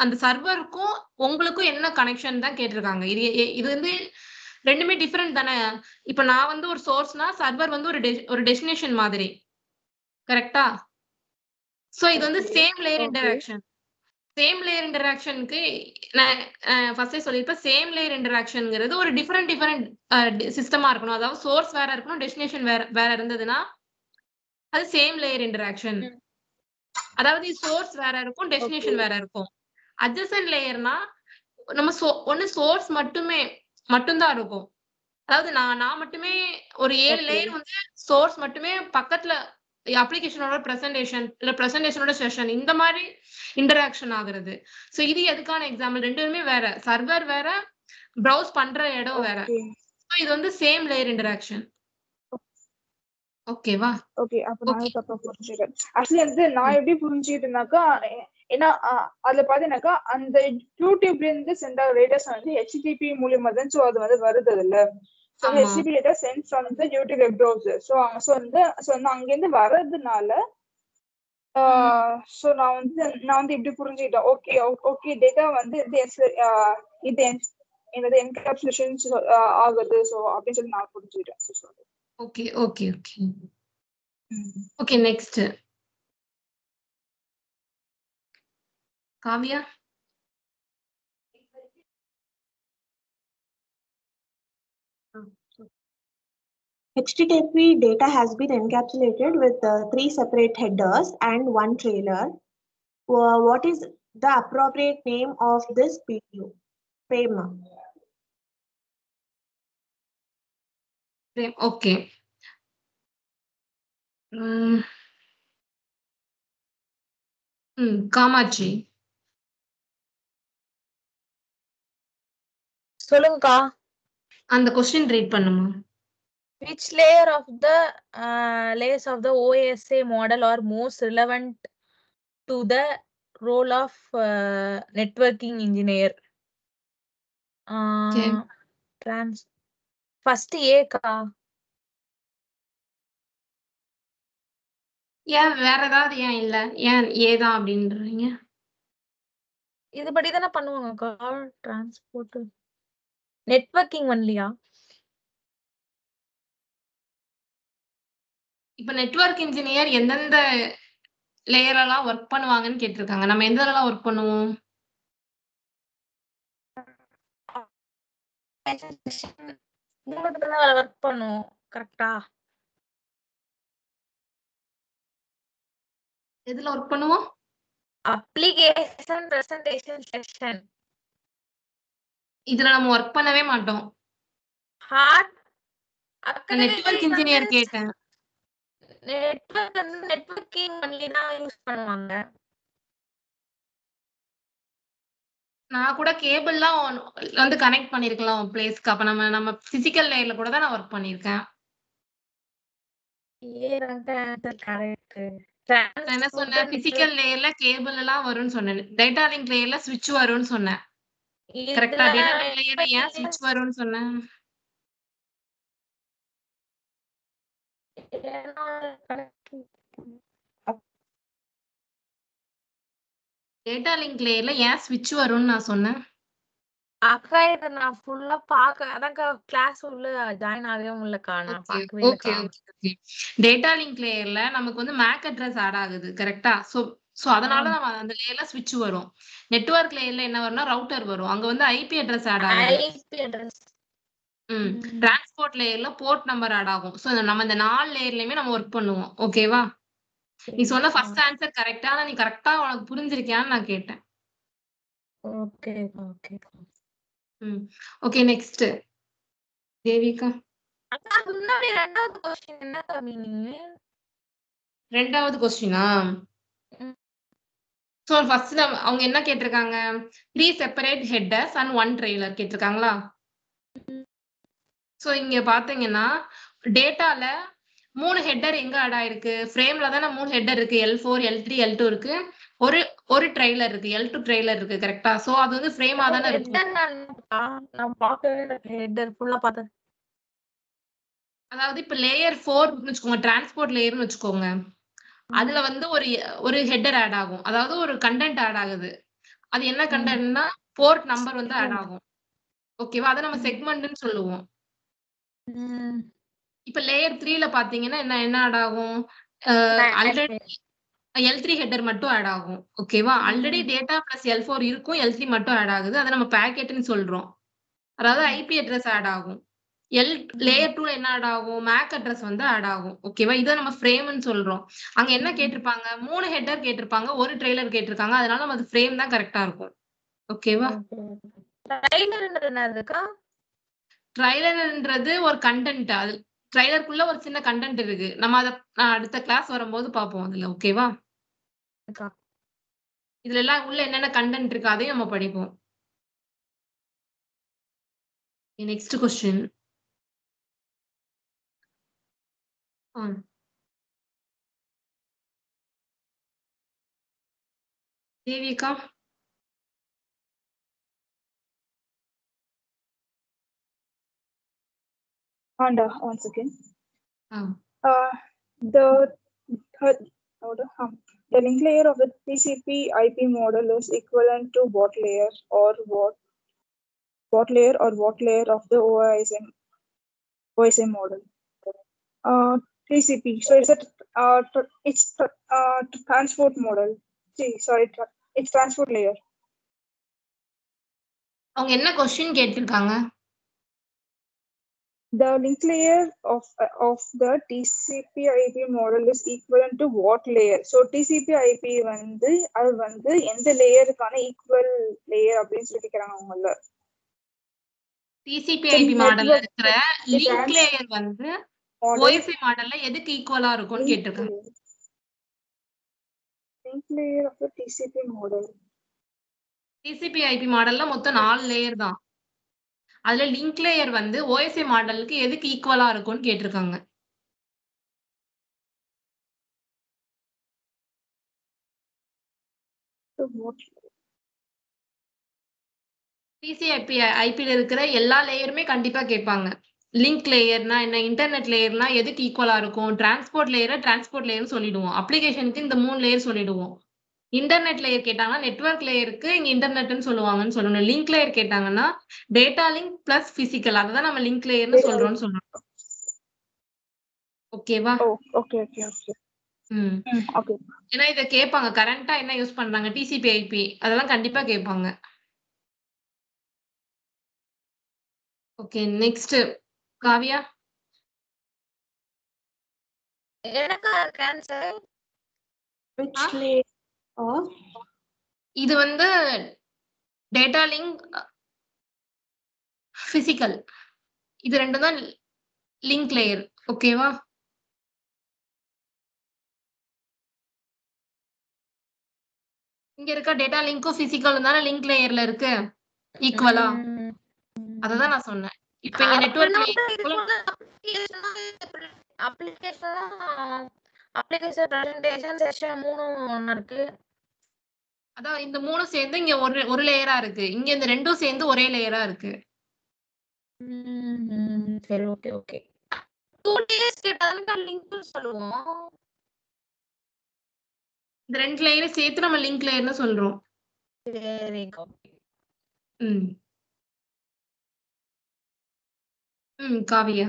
அந்த சர்வருக்கும் உங்களுக்கும் என்ன கனெக்ஷன் தான் கேட்டிருக்காங்க. இது வந்து ரெண்டுமே டிஃபரெண்ட் தானே. இப்ப நான் வந்து ஒரு சோர்ஸ்னா சர்வர் வந்து ஒரு டெஸ்டினேஷன் மாதிரி. கரெக்டா? சோ இது வந்து same layer interaction. Same layer இன்டராக்ஷனுக்கு நான் ஃபர்ஸ்டே சொல்லிருப்பேன், சேம் லேயர் இன்டராக்ஷன்ங்கிறது ஒரு டிஃபரெண்ட் சிஸ்டமா இருக்கணும். அதாவது சோர்ஸ் வேற இருக்கணும், டெஸ்டினேஷன் வேற இருந்ததுன்னா அது சேம் லேயர் இன்டராக்ஷன். அதாவது சோர்ஸ் வேற இருக்கும், டெஸ்டினேஷன் வேற இருக்கும். அட்ஜசன்ட் லேயர்னா நம்ம ஒன்னு சோர்ஸ் மட்டும்தான் இருக்கும். அதாவது நான் மட்டுமே ஒரு 7 லேயர் வந்து சோர்ஸ் மட்டுமே பக்கத்துல அப்ளிகேஷனோட பிரசன்டேஷன் இல்ல பிரசன்டேஷனோட செஷன் இந்த மாதிரி இன்டராக்ஷன் ஆகுறது. சோ இது எதுக்கான எக்ஸாம்பிள், ரெண்டுமே வேற, சர்வர் வேற, ப்ரௌஸ் பண்ற இடம் வேற. சோ இது வந்து சேம் லேயர் இன்டராக்ஷன். ஓகேவா? ஓகே, அப்ப நான் தப்பா புரிஞ்சுட்டேன். ஆக்சுவலி வந்து நான் எப்படி புரிஞ்சுக்கிட்டேனாக்கா, ஏன்னா அதுல பாத்தீங்கன்னாக்கா அந்த யூடியூப்ல இருந்து சென்ட் ஆகிற டேட்டாஸ் வந்து HTTP மூலியமா தான் சோ அது வந்து வருது இல்ல. So HTTP data sent from the YouTube web browser. So அங்க இருந்து வர்றதுனால சோ நான் வந்து இப்படி புரிஞ்சுக்கிட்டேன். ஓகே டேட்டா வந்து இது என்னது என்கேப்சுலேஷன் ஆகுது சோ அப்படின்னு சொல்லி நான் புரிஞ்சுக்கிட்டேன். Okay okay okay okay. Next Kavya. HTTP data has been encapsulated with 3 separate headers and 1 trailer. What is the appropriate name of this PU? Frame. Okay. Kamakshi சொல்லுங்கக்கா. அந்த क्वेश्चन ரீட் பண்ணுமா? Which layer of the layers of the OSA model are most relevant to the role of networking engineer? First A கா. ஏன் வேற ஏதாவது ஏன் இல்ல, ஏன் ஏதான் அப்படின்றீங்க? இதுபடி தானே பண்ணுவாங்கக்கா டிரான்ஸ்போர்ட் நெட்வொர்க்கிங் ஒன்லியா? இப்ப நெட்வொர்க் இன்ஜினியர் எந்தெந்த லேயர் எல்லாம் ஒர்க் பண்ணுவாங்கன்னு கேட்டிருக்காங்க. நம்ம எந்தெல்லாம் ஒர்க் பண்ணுவோம்? ஒர்க் பண்ணுவோம். கரெக்டா? எதுல ஒர்க் பண்ணுவோம்? Application presentation section. இதுல நம்ம ஒர்க் பண்ணவே மாட்டோம். நெட்வொர்க் இன்ஜினியர் கேட்டேன். நெட்வொர்க்கிங் ஒன்லி தான் யூஸ் பண்ணுவாங்க. நான் கூட கேபிள்லாம் வந்து கனெக்ட் பண்ணிருக்கலாம் பிளேஸ்க்கு. அப்ப நம்ம பிசிக்கல் லேயர்ல கூட தான் நான் ஒர்க் பண்ணிருக்கேன். என்ன சொன்னேன்? பிசிக்கல் லேயர்ல கேபிள் எல்லாம் வரும்னு சொன்னேன். டேட்டா லிங்க் லேயர்ல ஸ்விட்ச் வரும்னு சொன்னேன். கரெக்ட்டா? டேட்டா லிங்க் லேயர்ல ஏன் ஸ்விட்ச் வரும்னு சொன்னேன்? டேட்டா லிங்க் லேயர்ல ஏன் ஸ்விட்ச் வரும்னு நான் சொன்னேன். அக்கா இத நான் ஃபுல்லா அதான்க்கா கிளாஸ் உள்ள ஜாயின் ஆகவே முடியலக்கா. நான் பார்க்கவே ஓகே ஓகே. டேட்டா லிங்க் லேயர்ல நமக்கு வந்து MAC அட்ரஸ் ஆட் ஆகுது. கரெக்ட்டா? சோ அதனால நம்ம அந்த லேயர்ல ஸ்விட்ச் வரும். நெட்வொர்க் லேயர்ல என்ன வரும்னா ரவுட்டர் வரும். அங்க வந்து IP அட்ரஸ் ஆட் ஆகுது. IP address. டிரான்ஸ்போர்ட் லேயர்ல போர்ட் நம்பர் ஆட் ஆகும். சோ நம்ம இந்த 4 லேயர்லயுமே நம்ம ஒர்க் பண்ணுவோம். ஓகேவா? நீ சொன்ன ஃபர்ஸ்ட் ஆன்சர் கரெக்ட்டா? நீ கரெக்ட்டா உனக்கு புரிஞ்சிருக்கியான்னு நான் கேட்டேன். Okay okay. Okay next Devika. அதுக்கு முன்னாடி ரெண்டாவது கொஸ்டின் என்ன மீனிங்? ரெண்டாவது கொஸ்டினா? ஸோ ஃபர்ஸ்ட்ல அவங்க என்ன கேட்டிருக்காங்க? 3 செப்பரேட் ஹெட்டர்ஸ் அண்ட் 1 ட்ரெய்லர் கேட்டிருக்காங்களா? ஸோ இங்க பாத்தீங்கன்னா டேட்டால 3 ஹெட்டர் எங்க ஆட் ஆயிருக்கு? ஃப்ரேம்ல தானே 3 ஹெட்டர் இருக்கு. L4, L3, L2 இருக்கு. ஒரு ட்ரெய்லர் இருக்கு. L2 ட்ரெய்லர் இருக்கு. கரெக்டா? சோ அது வந்து ஃப்ரேமா தானே இருக்கு. நான் பார்க்கவே இல்லை. ஹெட்டர் ஃபுல்லா பார்த்தேன். அதாவது இப்ப லேயர் 4 வச்சுக்கோங்க, டிரான்ஸ்போர்ட் லேயர்னு வச்சுக்கோங்க. அதுல வந்து ஒரு ஹெட்டர் ஆட் ஆகும். அதாவது ஒரு கண்டென்ட் ஆட் ஆகுது. அது என்ன கண்டென்ட்னா போர்ட் நம்பர் வந்து ஆட் ஆகும். ஓகேவா? அத நம்ம செக்மெண்ட்னு சொல்லுவோம். இப்ப லேயர் 3ல பாத்தீங்கன்னா என்ன ஆட் ஆகும்? ஆல்ரெடி L3 ஹெட்டர் மட்டும் ஆட் ஆகும். ஓகேவா? ஆல்ரெடி டேட்டா பிளஸ் L4 இருக்கும். L3 மட்டும் ஆட் ஆகுது. அத நம்ம பாக்கெட்னு சொல்றோம். அதாவது ஐபி அட்ரஸ் ஆட் ஆகும். லேயர் 2ல என்ன ஆட் ஆகும்? மேக் அட்ரஸ் வந்து ஆட் ஆகும். ஓகேவா? இத நம்ம ஃப்ரேம்னு சொல்றோம். அங்க என்ன கேட்டிருப்பாங்க? 3 ஹெட்டர் கேட்டிருப்பாங்க, ஒரு ட்ரெய்லர் கேட்டிருக்காங்க. அதனால நம்ம அது ஃப்ரேம் தான் கரெக்ட்டா இருக்கும். ஓகேவா? ட்ரெய்லர்ன்றது என்னதுக்கா? ட்ரெய்லர்ன்றது ஒரு கண்டென்ட். அது ட்ரெய்லருக்குள்ள ஒரு சின்ன கண்டென்ட் இருக்கு. நம்ம அத அடுத்த கிளாஸ் வரும்போது பாப்போம் அதுல. ஓகேவா? இதுல எல்லாம் உள்ள என்னென்ன கண்டென்ட் இருக்கு அதையும் நம்ம படிப்போம். Next question. Devika. And once again, the link layer of the TCP/IP model is equivalent to what layer or what layer of the OSI model? TCP. So it's transport model. It's transport layer. அவங்க என்ன question கேட்டிருக்காங்க? The link layer of the TCP/IP model is equivalent to what layer? So TCP/IP வந்து அது வந்து எந்த லேயருக்கான equal layer அப்படின்னு சொல்லி கேக்குறாங்க அவங்கள. TCP/IP மாடல்ல இருக்கிற லிங்க் லேயர் வந்து OSI மாடல்ல எதுக்கு ஈக்குவலா இருக்கும்னு கேட்டிருக்காங்க. Link layer of the TCP model. TCP/IP மாடல்ல மொத்தம் 4 லேயர் தான். அதுல லிங்க் லேயர் வந்து OSI மாடலுக்கு எதுக்கு ஈக்குவலா இருக்கும்னு கேட்டிருக்காங்க. TCP/IP ல இருக்கிற எல்லா லேயருமே கண்டிப்பா கேட்பாங்க. லிங்க் லேயர்னா என்ன, இன்டர்நெட் லேயர்னா எதுக்கு ஈக்குவலா இருக்கும், டிரான்ஸ்போர்ட் லேயர்னு சொல்லிடுவோம். அப்ளிகேஷனுக்கு இந்த 3 லேயர் சொல்லிடுவோம். இன்டர்நெட் லேயர் கேட்டாங்கன்னா நெட்வொர்க் லேயருக்கு இங்க இன்டர்நெட்னு சொல்லுவாங்கன்னு சொல்லணும். லிங்க் லேயர் கேட்டாங்கன்னா டேட்டா லிங்க் பிளஸ் பிசிக்கல், அதுதான் நம்ம லிங்க் லேயர்னு சொல்றோம்னு சொல்லணும். ஓகேவா? ஓகே. ஏன்னா இத கேட்பாங்க. கரண்டா என்ன யூஸ் பண்றாங்க TCP/IP, அதெல்லாம் கண்டிப்பா கேட்பாங்க. Okay next Kavya. எனக்கு ஆன்சர் Which layer of? இது வந்து டேட்டா லிங்க், பிசிக்கல், இது ரெண்டும் தான் லிங்க் லேயர். ஓகேவா? இங்க இருக்க டேட்டா லிங்க்கும் பிசிக்கலும் தானே லிங்க் லேயர்ல இருக்கு ஈக்குவலா. அததான் நான் சொன்னேன். இப்போ இங்க நெட்வொர்க் அப்ளிகேஷன் பிரசன்டேஷன் செஷன் 3 ஒண்ணு இருக்கு. அதான் இந்த 3 சேர்ந்து இங்க ஒரு லேயரா இருக்கு. இங்க இந்த ரெண்டும் சேர்ந்து ஒரே லேயரா இருக்கு. சரி ஓகே. 2 லேயர்ஸ் கேட்டாங்க லிங்க் சொல்லுவோம். இந்த 2 லேயரை சேர்த்து நம்ம லிங்க் லேயர்னு சொல்றோம். சரி okay. Kavya.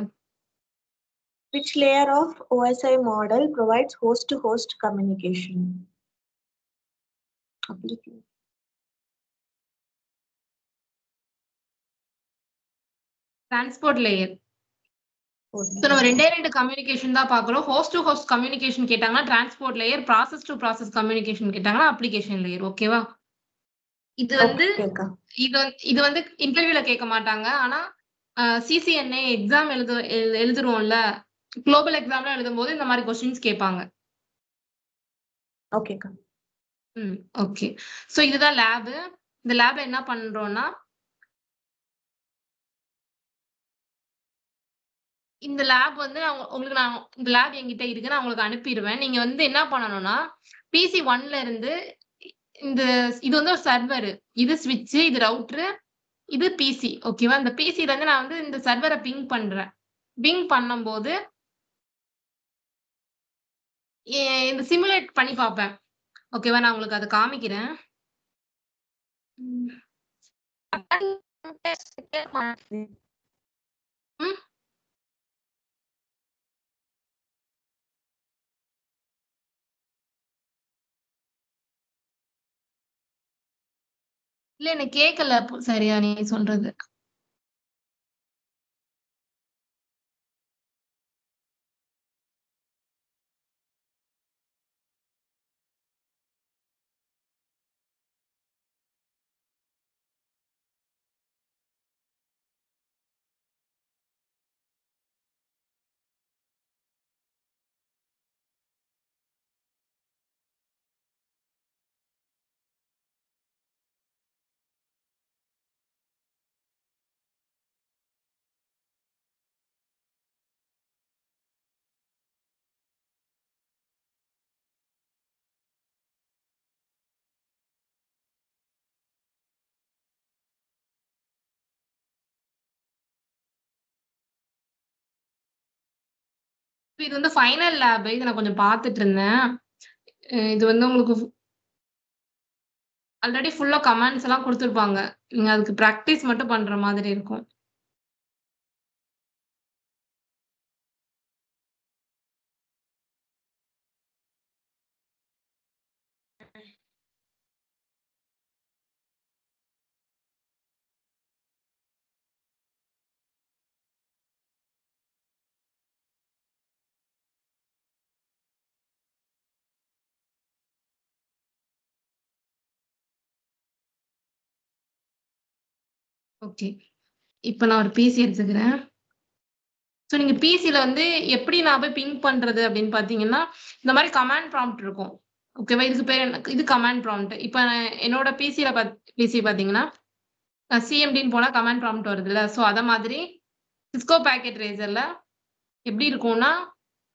Which layer of OSI model provides host-to-host communication? Transport layer. நம்ம 2 கம்யூனிகேஷன் தான் பாக்குறோம். ஹோஸ்ட் டு ஹோஸ்ட் கம்யூனிகேஷன் கேட்டாங்கன்னா transport layer, process to process communication கேட்டாங்கன்னா அப்ளிகேஷன் லேயர். ஓகேவா? இது வந்து Okay, அக்கா. இது வந்து இன்டர்வியூல கேட்க மாட்டாங்க. ஆனா சிசிஎன்ஏ எக்ஸாம் எழுதுறோம்ல, குளோபல் எக்ஸாம்ல எழுதும்போது இந்த மாதிரி கொஸ்டின்ஸ் கேட்பாங்க. Okay, அக்கா. ஓகே. சோ இதுதான் லேப். இந்த லேப் என்ன பண்றோம்னா, இந்த லேப் வந்து உங்களுக்கு நான் இந்த லேப் என்கிட்ட இருக்கு, நான் உங்களுக்கு அனுப்பிடுவேன். நீங்க வந்து என்ன பண்ணணும்னா, பிசி 1ல இருந்து இந்த இது வந்து ஒரு சர்வர், இது ஸ்விட்ச், இது ரவுட்டர், இது பிசி. ஓகேவா? இந்த பிசில இருந்து நான் வந்து இந்த சர்வரை பிங் பண்றேன். பிங் பண்ணும்போது இந்த சிமுலேட் பண்ணி பார்ப்பேன். ஓகேவா? நான் உங்களுக்கு அதை காமிக்கிறேன். இல்ல எனக்கு கேட்கல சரியா நீ சொல்றது. இது வந்து ஃபைனல் லேப். இதை நான் கொஞ்சம் பார்த்துட்டு இருந்தேன். இது வந்து உங்களுக்கு ஆல்ரெடி ஃபுல்லா கமெண்ட்ஸ் எல்லாம் கொடுத்துருப்பாங்க. நீங்க அதுக்கு பிராக்டிஸ் மட்டும் பண்ற மாதிரி இருக்கும். ஓகே. இப்ப நான் ஒரு பிசி எடுத்துக்கிறேன். ஸோ நீங்க பிசில வந்து எப்படி நான் போய் பிங் பண்றது அப்படின்னு பாத்தீங்கன்னா, இந்த மாதிரி கமாண்ட் ப்ராம்ப்ட் இருக்கும். ஓகேவா? இதுக்கு பேர் இது கமாண்ட் ப்ராம்ப்ட். இப்ப என்னோட பிசி பாத்தீங்கன்னா சிஎம்டின்னு போனா கமாண்ட் ப்ராம்ப்ட் வருதுல்ல. ஸோ அத மாதிரி சிஸ்கோ பேக்கெட் ரேசர்ல எப்படி இருக்கும்னா,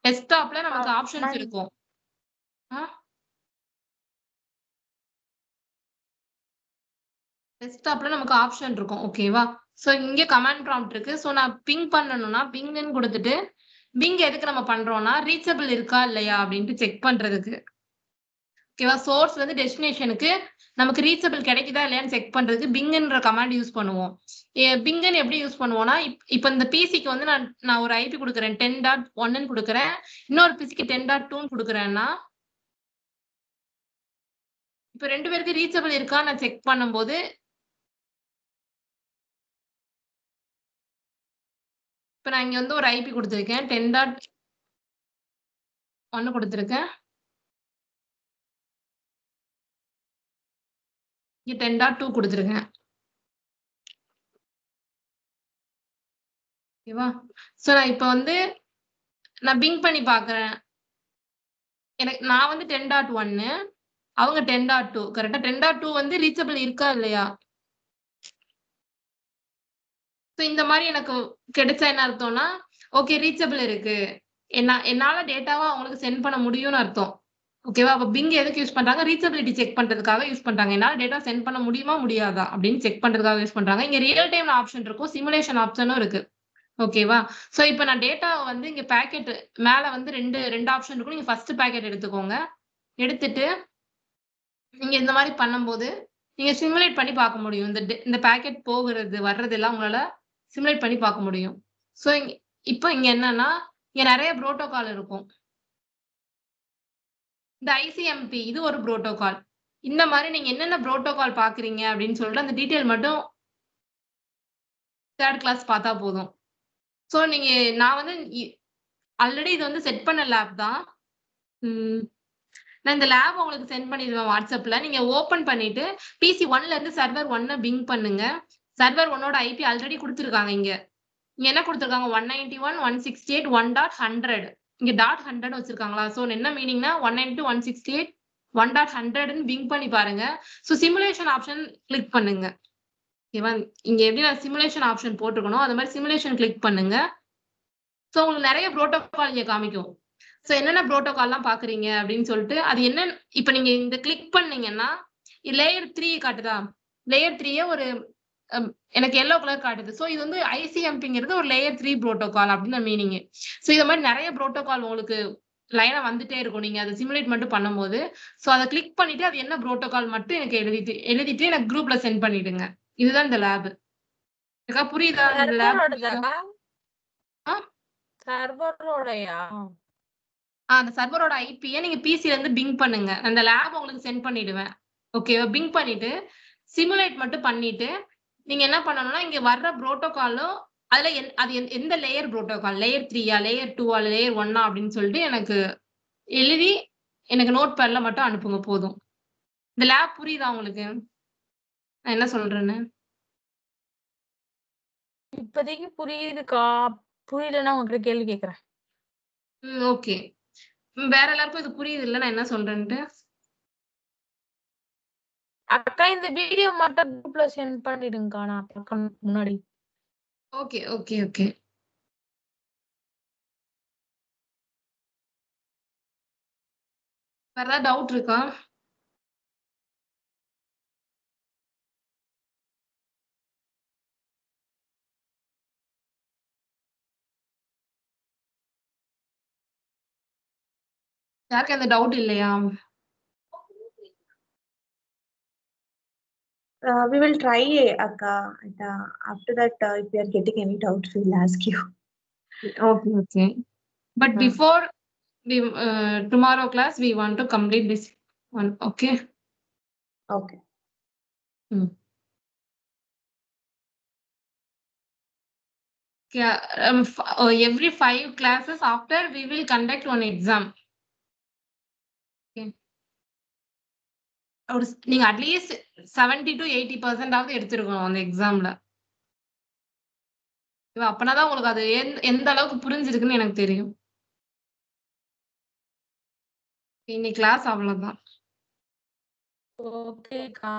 டெஸ்க்டாப்ல நமக்கு ஆப்ஷன்ஸ் இருக்கும். டெஸ்க்டாப்ல நமக்கு ஆப்ஷன் இருக்கும். ஓகேவா? சோ இங்க கமாண்ட் ப்ராம்ப்ட் இருக்கு. சோ நான் பிங் பண்ணனும்னா பிங்ன்னு கொடுத்துட்டு, பிங் எதுக்கு நம்ம பண்றோம்னா ரீச்சபிள் இருக்கா இல்லையா அப்படின்ட்டு செக் பண்றதுக்கு. ஓகேவா? சோர்ஸ்ல இருந்து டெஸ்டினேஷனுக்கு நமக்கு ரீச்சபிள் கிடைக்குதா இல்லையான்னு செக் பண்றதுக்கு பிங்ன்ற கமாண்ட் யூஸ் பண்ணுவோம். பிங்ன்னு எப்படி யூஸ் பண்ணுவோம்னா, இப்ப இந்த பிசிக்கு வந்து நான் ஒரு ஐபி கொடுக்குறேன் 10.1ன்னு கொடுக்குறேன். இன்னொரு பிசிக்கு 10.2ன்னு கொடுக்குறேன்னா, இப்ப 2 பேருக்கு ரீச்சபிள் இருக்கா நான் செக் பண்ணும்போது, இப்ப நான் இங்க வந்து ஒரு ஐபி கொடுத்திருக்கேன் 10.1 கொடுத்திருக்கேன். இங்க 10.2 கொடுத்திருக்கேன். ஓகேவா? சோ நான் இப்ப வந்து நான் பிங் பண்ணி பாக்குறேன். நான் வந்து 10.1 அவங்க 10.2 கரெக்டா? 10.2 வந்து ரீச்சபிள் இருக்கா இல்லையா? சோ இந்த மாதிரி எனக்கு கிடைச்சா என்ன அர்த்தம்னா, ஓகே ரீச்சபிள் இருக்கு. என்னால டேட்டாவா அவங்களுக்கு சென்ட் பண்ண முடியும்னு அர்த்தம். ஓகேவா? அப்ப பிங் எதுக்கு யூஸ் பண்றாங்க? ரீச்சபிலிட்டி செக் பண்றதுக்காக யூஸ் பண்றாங்க. என்னால டேட்டா சென்ட் பண்ண முடியுமா முடியாதா அப்படின்னு செக் பண்றதுக்காக யூஸ் பண்றாங்க. இங்க ரியல் டைம் ஆப்ஷன் இருக்கும், சிமுலேஷன் ஆப்ஷனும் இருக்கு. ஓகேவா? சோ இப்ப நான் டேட்டா வந்து இங்க பாக்கெட் மேல வந்து ரெண்டு ஆப்ஷன் இருக்கும். நீங்க ஃபர்ஸ்ட் பாக்கெட் எடுத்துக்கோங்க. எடுத்துட்டு நீங்க இந்த மாதிரி பண்ணும்போது நீங்க சிமுலேட் பண்ணி பார்க்க முடியும். இந்த பாக்கெட் போகிறது வர்றது எல்லாம் உங்களால சிமுலேட் பண்ணி பார்க்க முடியும். சோ இப்போ இங்க என்னன்னா, இங்க நிறைய புரோட்டோகால் இருக்கும். இந்த ஐசிஎம்பி இது ஒரு புரோட்டோகால். இந்த மாதிரி நீங்க என்னென்ன புரோட்டோகால் பாக்குறீங்க அப்படின்னு சொல்லிட்டு அந்த டீடைல் மட்டும் தேர்ட் கிளாஸ் பார்த்தா போதும். சோ நான் வந்து ஆல்ரெடி இது வந்து செட் பண்ண லேப் தான். நான் இந்த லேப் உங்களுக்கு சென்ட் பண்ணிடுவேன் வாட்ஸ்அப்ல. நீங்க ஓபன் பண்ணிட்டு PC 1ல இருந்து சர்வர் 1 பிங் பண்ணுங்க. சர்வர் 1ஓட IP ஆல்ரெடி கொடுத்துருக்காங்க. இங்க என்ன கொடுத்துருக்காங்க 191.168 1.100 இங்க .100 வச்சிருக்காங்களா? சோ என்ன மீனிங்னா 192.168 1.100 பிங் பண்ணி பாருங்க. சோ சிமுலேஷன் ஆப்ஷன் கிளிக் பண்ணுங்க. ஓகேவா? இங்க எப்படி நான் சிமுலேஷன் ஆப்ஷன் போட்டுக்கணும் அது மாதிரி சிமுலேஷன் கிளிக் பண்ணுங்க. சோ உங்களுக்கு நிறைய புரோட்டோகால் இங்க காமிக்கும். சோ என்னென்ன புரோட்டோகால்லாம் பாக்குறீங்க அப்படின்னு சொல்லிட்டு அது என்ன இப்ப நீங்க இந்த கிளிக் பண்ணீங்கன்னா லேயர் 3 காட்டுதா? லேயர் 3 ஒரு எனக்கு எல்லோ கலர் காட்டுது. சோ இது வந்து ICMPங்கிறது ஒரு லேயர் 3 புரோட்டோகால் அப்படின்னு மீனிங். சோ இந்த மாதிரி நிறைய புரோட்டோகால் உங்களுக்கு லைனா வந்துட்டே இருக்கும். நீங்க அதை சிமுலேட் மட்டும் பண்ணும்போது சோ அதை கிளிக் பண்ணிட்டு அது என்ன புரோட்டோகால் மட்டும் எனக்கு எழுதிட்டு எனக்கு குரூப்ல சென்ட் பண்ணிடுங்க. இதுதான் இந்த லேப். புரியுதா? இந்த லேப் சர்வரோடயா? அந்த சர்வரோட ஐபியை நீங்க பிசில இருந்து பிங் பண்ணுங்க. அந்த லேப் உங்களுக்கு சென்ட் பண்ணிடுவேன். ஓகேவா? பிங் பண்ணிட்டு சிமுலேட் மட்டும் பண்ணிட்டு நீங்க என்ன பண்ணணும்னா இங்க வர்ற புரோட்டோகாலும் அதுல அது எந்த லேயர் புரோட்டோகால் லேயர் 3யா லேயர் 2ஆ லேயர் 1ஆ அப்படின்னு சொல்லிட்டு எனக்கு எழுதி எனக்கு நோட் பேட்ல மட்டும் அனுப்புங்க போதும். இந்த லேப் புரியுதா உங்களுக்கு நான் என்ன சொல்றேன்னு? இப்போதைக்கு புரியுதுக்கா. புரியலன்னா உங்ககிட்ட கேள்வி கேக்குறேன். ஓகே. வேற எல்லாருக்கும் இது புரியுது இல்ல நான் என்ன சொல்றேன்ட்டு? அக்கா இந்த வீடியோ மட்டும் குரூப்ல சென்ட் பண்ணிடுங்கக்கா. நான் பார்க்கணும் முன்னாடி. Okay okay okay. வேற ஏதாவது டவுட் இருக்கா? யாருக்கு அந்த டவுட் இல்லையா? We will try, Akka. After that, if we are getting any doubts, we will ask you. Okay, okay. But before we tomorrow class, we want to complete this one. Okay. Okay. Yeah. Every 5 classes after we will conduct one exam. Okay. நீங்க at least 70 to 80% ஆவது எடுத்துருக்கணும் அந்த எக்ஸாம்ல. அப்பனாதான் உங்களுக்கு அது எந்த அளவுக்கு புரிஞ்சிருக்குன்னு எனக்கு தெரியும். இன்னைக்கு கிளாஸ் அவ்வளவுதான். ஓகேக்கா.